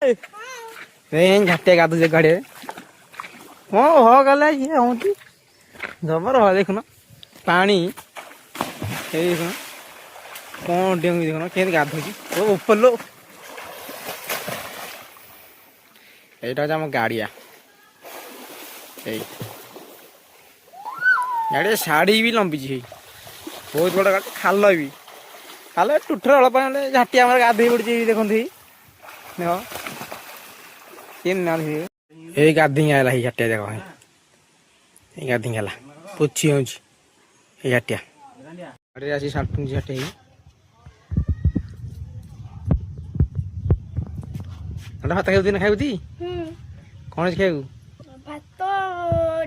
झाटिया गाधुचे गाड़े हाँ हो गला ये होती जबर हो देखुन पानी देखुन कौन डेंगू देखुन के गाधुची ओ ऊपर लो এইটা হচ্ছে আমার গাড়িয়া এই ଗାଡ଼ିଆ ଶାଢ଼ୀ ବି ଲମ୍ବିଛି ବହୁତ ବଡ଼ ଗାଡ଼ି ଖାଲ ବି ଖାଲ ଟୁଠର ଅଳ୍ପ ଝାଟି ଆମର ଗାଧୋଇ ପଡ଼ିଛି ଦେଖନ୍ତୁ ଦେଖ କେମିତି ଏଇ ଗାଧୋଇ ହେଲା ଏଇ ଝାଟିଆ ଦେଖ ଏଇ ଗାଧୋଇ ହେଲା ପୋଛି ହେଉଛି ଏଇ ଝାଟିଆ ଗାଡ଼ିରେ ଆସି ସାଟୁଛି ଝାଟି ଭାତ ଖାଇବୁ ଦିନ ଖାଇବୁ କଣ ଅଛି ଖାଇବୁ ଭାତ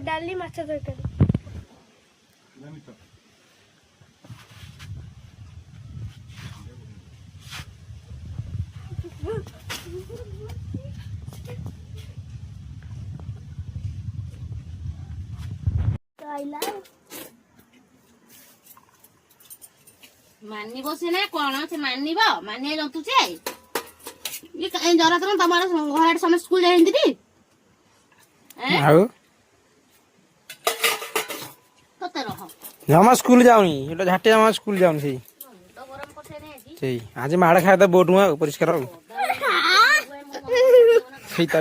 ଡାଲି ମାଛ ତରକାରୀ ମାନିବ ସିନା କଣ ସେ ମାନିବ ମାନିବା ଜନ୍ତୁଛେ ଜରା ତମ ତମର ଘରେ ସମସ୍ତେ ସ୍କୁଲ ଯାଇଛନ୍ତି ଆଉ କେତେ ରହ ଜମା ସ୍କୁଲ ଯାଉନି ଏଟା ଝାଟି ଜମା ସ୍କୁଲ ଯାଉନି ସେଇ ଆଜି ମାଡ଼ ଖାଇବା ବୋଟ ପରିଷ୍କାର ଆଉ ସେଇଟା